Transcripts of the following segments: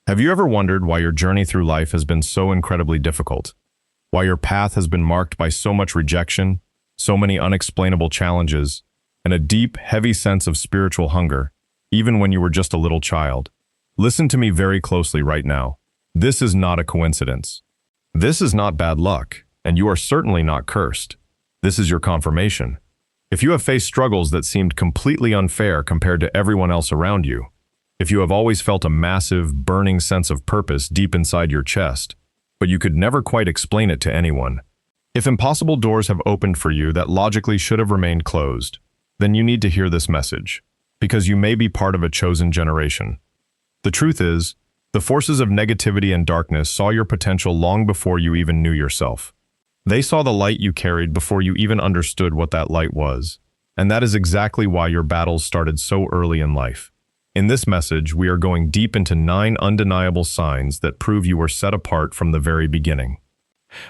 Have you ever wondered why your journey through life has been so incredibly difficult? Why your path has been marked by so much rejection, so many unexplainable challenges, and a deep, heavy sense of spiritual hunger, even when you were just a little child? Listen to me very closely right now. This is not a coincidence. This is not bad luck, and you are certainly not cursed. This is your confirmation. If you have faced struggles that seemed completely unfair compared to everyone else around you, if you have always felt a massive, burning sense of purpose deep inside your chest, but you could never quite explain it to anyone, if impossible doors have opened for you that logically should have remained closed, then you need to hear this message, because you may be part of a chosen generation. The truth is, the forces of negativity and darkness saw your potential long before you even knew yourself. They saw the light you carried before you even understood what that light was, and that is exactly why your battles started so early in life. In this message, we are going deep into 9 undeniable signs that prove you were set apart from the very beginning.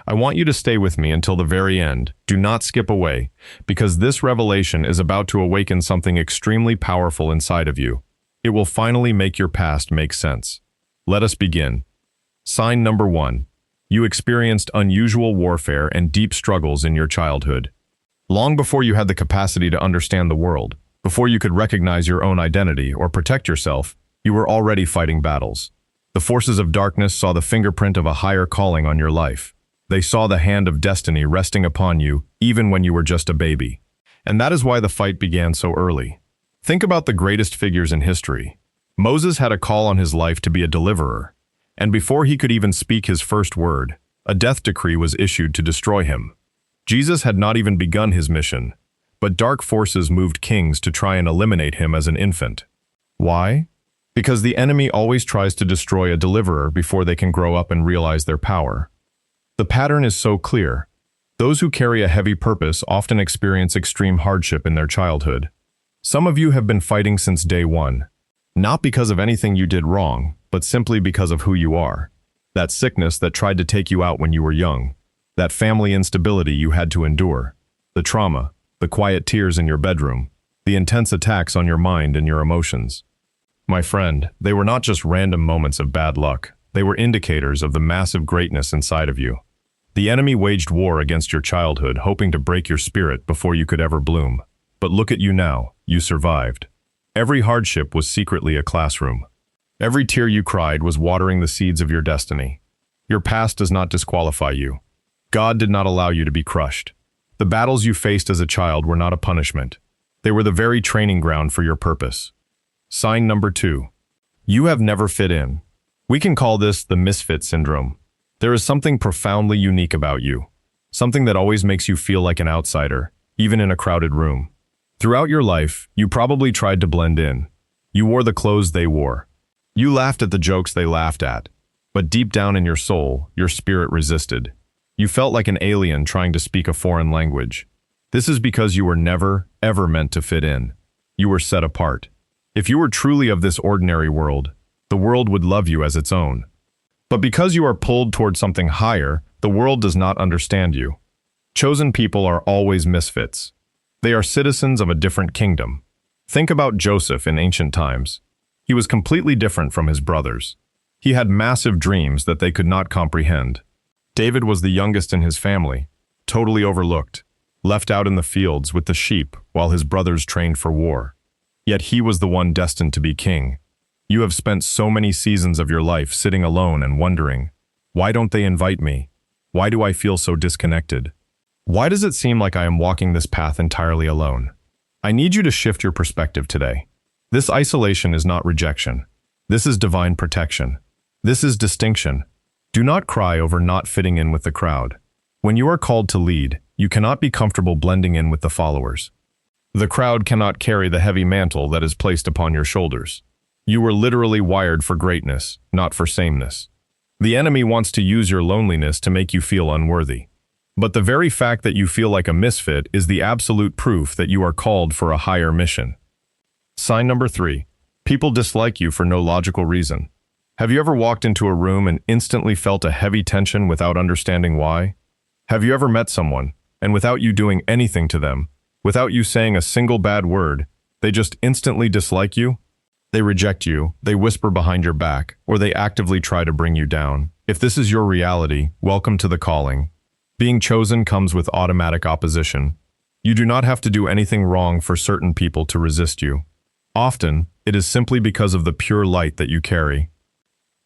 I want you to stay with me until the very end. Do not skip away, because this revelation is about to awaken something extremely powerful inside of you. It will finally make your past make sense. Let us begin. Sign number 1. You experienced unusual warfare and deep struggles in your childhood. Long before you had the capacity to understand the world, before you could recognize your own identity or protect yourself, you were already fighting battles. The forces of darkness saw the fingerprint of a higher calling on your life. They saw the hand of destiny resting upon you even when you were just a baby. And that is why the fight began so early. Think about the greatest figures in history. Moses had a call on his life to be a deliverer, and before he could even speak his first word, a death decree was issued to destroy him. Jesus had not even begun his mission, but dark forces moved kings to try and eliminate him as an infant. Why? Because the enemy always tries to destroy a deliverer before they can grow up and realize their power. The pattern is so clear. Those who carry a heavy purpose often experience extreme hardship in their childhood. Some of you have been fighting since day one, not because of anything you did wrong, but simply because of who you are. That sickness that tried to take you out when you were young, that family instability you had to endure, the trauma, the quiet tears in your bedroom, the intense attacks on your mind and your emotions. My friend, they were not just random moments of bad luck. They were indicators of the massive greatness inside of you. The enemy waged war against your childhood, hoping to break your spirit before you could ever bloom. But look at you now, you survived. Every hardship was secretly a classroom. Every tear you cried was watering the seeds of your destiny. Your past does not disqualify you. God did not allow you to be crushed. The battles you faced as a child were not a punishment. They were the very training ground for your purpose. Sign number 2. You have never fit in. We can call this the misfit syndrome. There is something profoundly unique about you. Something that always makes you feel like an outsider, even in a crowded room. Throughout your life, you probably tried to blend in. You wore the clothes they wore. You laughed at the jokes they laughed at. But deep down in your soul, your spirit resisted. You felt like an alien trying to speak a foreign language. This is because you were never, ever meant to fit in. You were set apart. If you were truly of this ordinary world, the world would love you as its own. But because you are pulled toward something higher, the world does not understand you. Chosen people are always misfits. They are citizens of a different kingdom. Think about Joseph in ancient times. He was completely different from his brothers. He had massive dreams that they could not comprehend. David was the youngest in his family, totally overlooked, left out in the fields with the sheep while his brothers trained for war. Yet he was the one destined to be king. You have spent so many seasons of your life sitting alone and wondering, why don't they invite me? Why do I feel so disconnected? Why does it seem like I am walking this path entirely alone? I need you to shift your perspective today. This isolation is not rejection. This is divine protection. This is distinction. Do not cry over not fitting in with the crowd. When you are called to lead, you cannot be comfortable blending in with the followers. The crowd cannot carry the heavy mantle that is placed upon your shoulders. You were literally wired for greatness, not for sameness. The enemy wants to use your loneliness to make you feel unworthy. But the very fact that you feel like a misfit is the absolute proof that you are called for a higher mission. Sign number 3. People dislike you for no logical reason. Have you ever walked into a room and instantly felt a heavy tension without understanding why? Have you ever met someone, and without you doing anything to them, without you saying a single bad word, they just instantly dislike you? They reject you, they whisper behind your back, or they actively try to bring you down. If this is your reality, welcome to the calling. Being chosen comes with automatic opposition. You do not have to do anything wrong for certain people to resist you. Often, it is simply because of the pure light that you carry.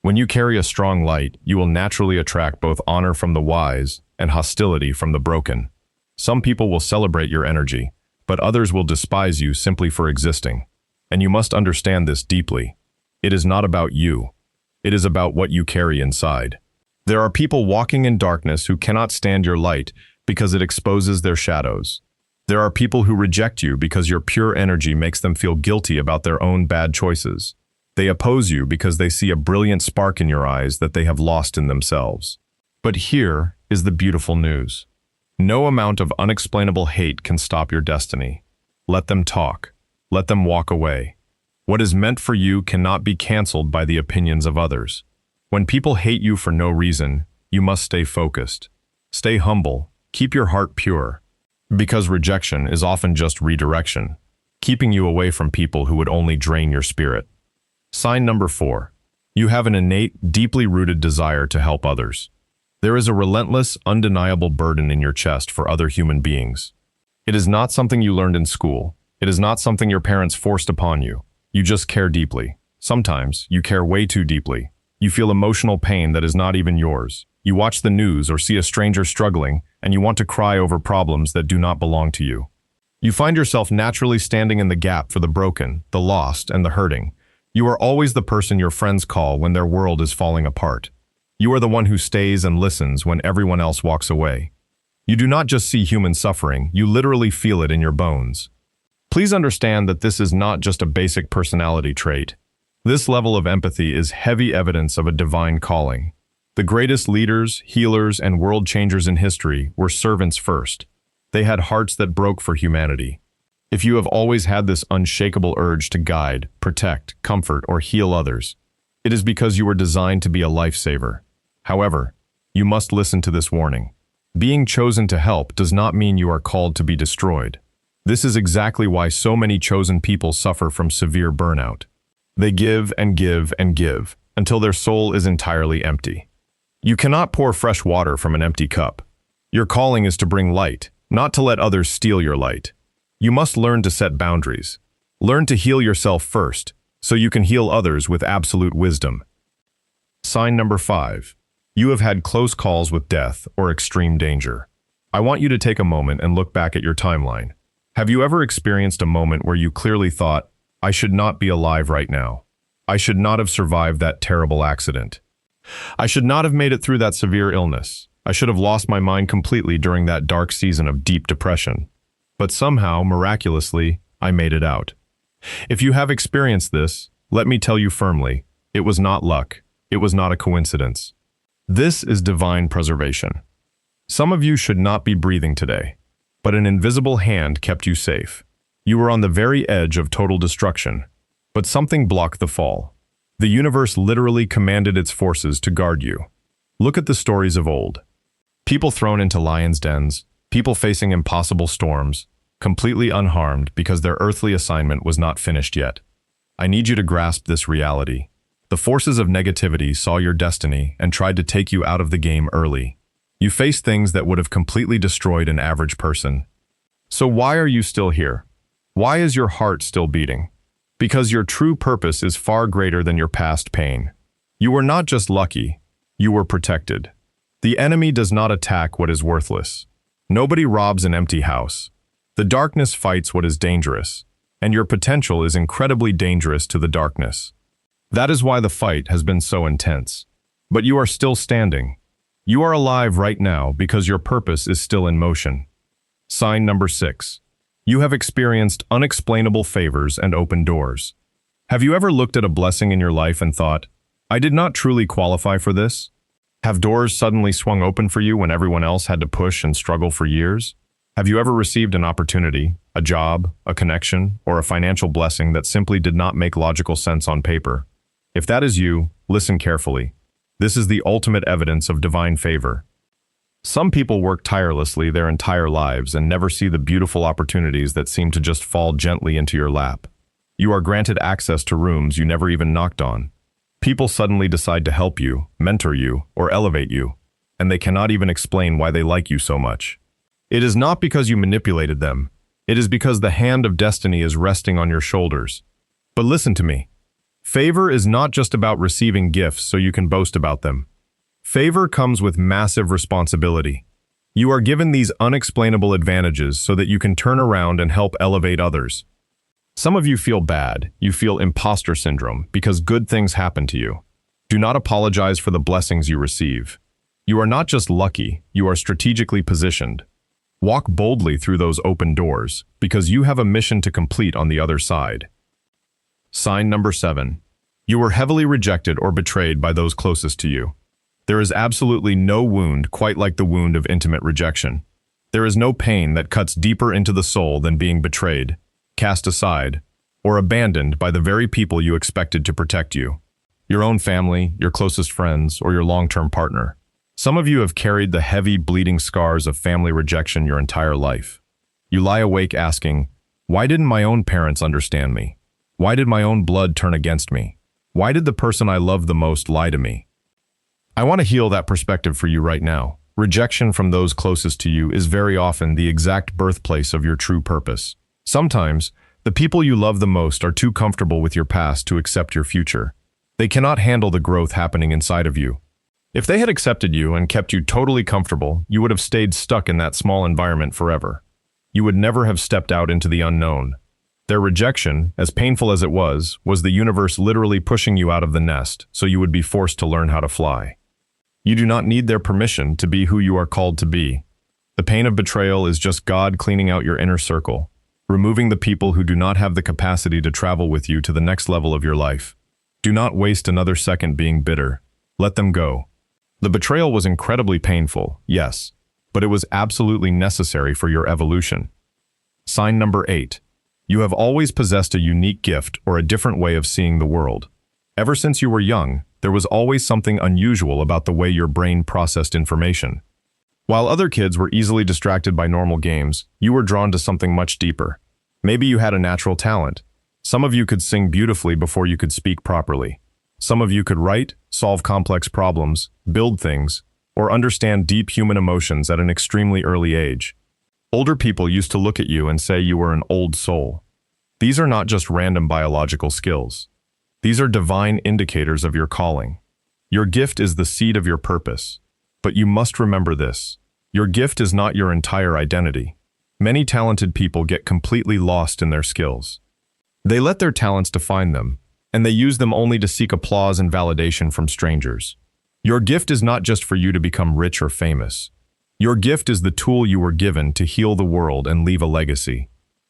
When you carry a strong light, you will naturally attract both honor from the wise and hostility from the broken. Some people will celebrate your energy, but others will despise you simply for existing. And you must understand this deeply. It is not about you. It is about what you carry inside. There are people walking in darkness who cannot stand your light because it exposes their shadows. There are people who reject you because your pure energy makes them feel guilty about their own bad choices. They oppose you because they see a brilliant spark in your eyes that they have lost in themselves. But here is the beautiful news. No amount of unexplainable hate can stop your destiny. Let them talk. Let them walk away. What is meant for you cannot be canceled by the opinions of others. When people hate you for no reason, you must stay focused. Stay humble. Keep your heart pure. Because rejection is often just redirection, keeping you away from people who would only drain your spirit. Sign number 4. You have an innate, deeply rooted desire to help others. There is a relentless, undeniable burden in your chest for other human beings. It is not something you learned in school. It is not something your parents forced upon you. You just care deeply. Sometimes, you care way too deeply. You feel emotional pain that is not even yours. You watch the news or see a stranger struggling, and you want to cry over problems that do not belong to you. You find yourself naturally standing in the gap for the broken, the lost, and the hurting. You are always the person your friends call when their world is falling apart. You are the one who stays and listens when everyone else walks away. You do not just see human suffering, you literally feel it in your bones. Please understand that this is not just a basic personality trait. This level of empathy is heavy evidence of a divine calling. The greatest leaders, healers, and world changers in history were servants first. They had hearts that broke for humanity. If you have always had this unshakable urge to guide, protect, comfort, or heal others, it is because you were designed to be a lifesaver. However, you must listen to this warning. Being chosen to help does not mean you are called to be destroyed. This is exactly why so many chosen people suffer from severe burnout. They give and give and give until their soul is entirely empty. You cannot pour fresh water from an empty cup. Your calling is to bring light, not to let others steal your light. You must learn to set boundaries. Learn to heal yourself first, so you can heal others with absolute wisdom. Sign number 5. You have had close calls with death or extreme danger. I want you to take a moment and look back at your timeline. Have you ever experienced a moment where you clearly thought, I should not be alive right now. I should not have survived that terrible accident. I should not have made it through that severe illness. I should have lost my mind completely during that dark season of deep depression. But somehow, miraculously, I made it out. If you have experienced this, let me tell you firmly, it was not luck. It was not a coincidence. This is divine preservation. Some of you should not be breathing today, but an invisible hand kept you safe. You were on the very edge of total destruction, but something blocked the fall. The universe literally commanded its forces to guard you. Look at the stories of old. People thrown into lions' dens, people facing impossible storms, completely unharmed because their earthly assignment was not finished yet. I need you to grasp this reality. The forces of negativity saw your destiny and tried to take you out of the game early. You faced things that would have completely destroyed an average person. So why are you still here? Why is your heart still beating? Because your true purpose is far greater than your past pain. You were not just lucky, you were protected. The enemy does not attack what is worthless. Nobody robs an empty house. The darkness fights what is dangerous, and your potential is incredibly dangerous to the darkness. That is why the fight has been so intense. But you are still standing. You are alive right now because your purpose is still in motion. Sign number 6. You have experienced unexplainable favors and open doors. Have you ever looked at a blessing in your life and thought, I did not truly qualify for this? Have doors suddenly swung open for you when everyone else had to push and struggle for years? Have you ever received an opportunity, a job, a connection, or a financial blessing that simply did not make logical sense on paper? If that is you, listen carefully. This is the ultimate evidence of divine favor. Some people work tirelessly their entire lives and never see the beautiful opportunities that seem to just fall gently into your lap. You are granted access to rooms you never even knocked on. People suddenly decide to help you, mentor you, or elevate you, and they cannot even explain why they like you so much. It is not because you manipulated them. It is because the hand of destiny is resting on your shoulders. But listen to me. Favor is not just about receiving gifts so you can boast about them. Favor comes with massive responsibility. You are given these unexplainable advantages so that you can turn around and help elevate others. Some of you feel bad, you feel imposter syndrome because good things happen to you. Do not apologize for the blessings you receive. You are not just lucky, you are strategically positioned. Walk boldly through those open doors because you have a mission to complete on the other side. Sign number 7. You were heavily rejected or betrayed by those closest to you. There is absolutely no wound quite like the wound of intimate rejection. There is no pain that cuts deeper into the soul than being betrayed, cast aside, or abandoned by the very people you expected to protect you. Your own family, your closest friends, or your long-term partner. Some of you have carried the heavy, bleeding scars of family rejection your entire life. You lie awake asking, why didn't my own parents understand me? Why did my own blood turn against me? Why did the person I love the most lie to me? I want to heal that perspective for you right now. Rejection from those closest to you is very often the exact birthplace of your true purpose. Sometimes, the people you love the most are too comfortable with your past to accept your future. They cannot handle the growth happening inside of you. If they had accepted you and kept you totally comfortable, you would have stayed stuck in that small environment forever. You would never have stepped out into the unknown. Their rejection, as painful as it was the universe literally pushing you out of the nest so you would be forced to learn how to fly. You do not need their permission to be who you are called to be. The pain of betrayal is just God cleaning out your inner circle, removing the people who do not have the capacity to travel with you to the next level of your life. Do not waste another second being bitter. Let them go. The betrayal was incredibly painful, yes, but it was absolutely necessary for your evolution. Sign number 8. You have always possessed a unique gift or a different way of seeing the world. Ever since you were young, there was always something unusual about the way your brain processed information. While other kids were easily distracted by normal games, you were drawn to something much deeper. Maybe you had a natural talent. Some of you could sing beautifully before you could speak properly. Some of you could write, solve complex problems, build things, or understand deep human emotions at an extremely early age. Older people used to look at you and say you were an old soul. These are not just random biological skills. These are divine indicators of your calling. Your gift is the seed of your purpose. But you must remember this. Your gift is not your entire identity. Many talented people get completely lost in their skills. They let their talents define them, and they use them only to seek applause and validation from strangers. Your gift is not just for you to become rich or famous. Your gift is the tool you were given to heal the world and leave a legacy.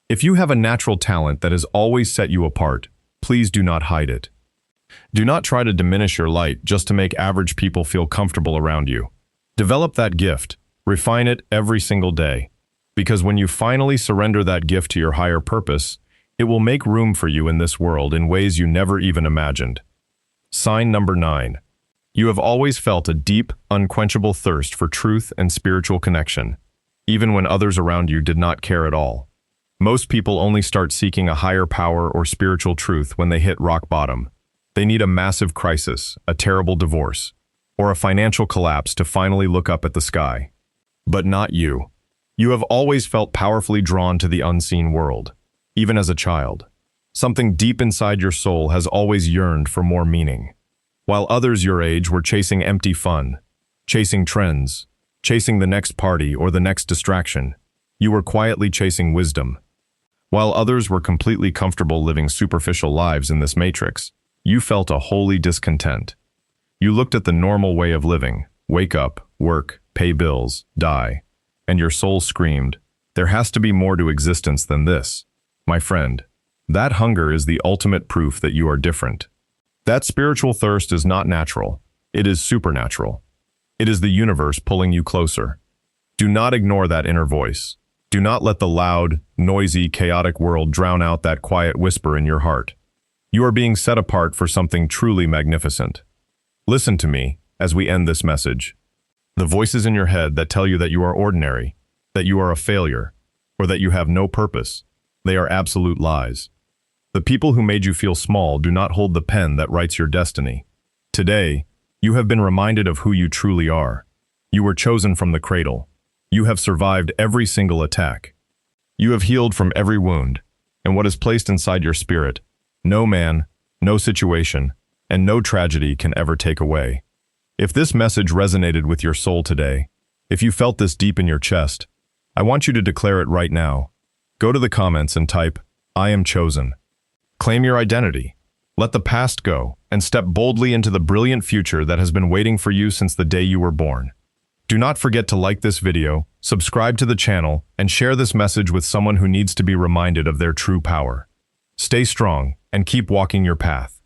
If you have a natural talent that has always set you apart, please do not hide it. Do not try to diminish your light just to make average people feel comfortable around you. Develop that gift, refine it every single day, because when you finally surrender that gift to your higher purpose, it will make room for you in this world in ways you never even imagined. Sign number 9. You have always felt a deep, unquenchable thirst for truth and spiritual connection, even when others around you did not care at all. Most people only start seeking a higher power or spiritual truth when they hit rock bottom. They need a massive crisis, a terrible divorce, or a financial collapse to finally look up at the sky. But not you. You have always felt powerfully drawn to the unseen world, even as a child. Something deep inside your soul has always yearned for more meaning. While others your age were chasing empty fun, chasing trends, chasing the next party or the next distraction, you were quietly chasing wisdom. While others were completely comfortable living superficial lives in this matrix, you felt a holy discontent. You looked at the normal way of living, wake up, work, pay bills, die, and your soul screamed, there has to be more to existence than this. My friend, that hunger is the ultimate proof that you are different. That spiritual thirst is not natural, it is supernatural. It is the universe pulling you closer. Do not ignore that inner voice. Do not let the loud, noisy, chaotic world drown out that quiet whisper in your heart. You are being set apart for something truly magnificent. Listen to me as we end this message. The voices in your head that tell you that you are ordinary, that you are a failure, or that you have no purpose, they are absolute lies. The people who made you feel small do not hold the pen that writes your destiny. Today, you have been reminded of who you truly are. You were chosen from the cradle. You have survived every single attack. You have healed from every wound, and what is placed inside your spirit, no man, no situation, and no tragedy can ever take away. If this message resonated with your soul today, if you felt this deep in your chest, I want you to declare it right now. Go to the comments and type, "I am chosen." Claim your identity. Let the past go and step boldly into the brilliant future that has been waiting for you since the day you were born. Do not forget to like this video, subscribe to the channel, and share this message with someone who needs to be reminded of their true power. Stay strong and keep walking your path.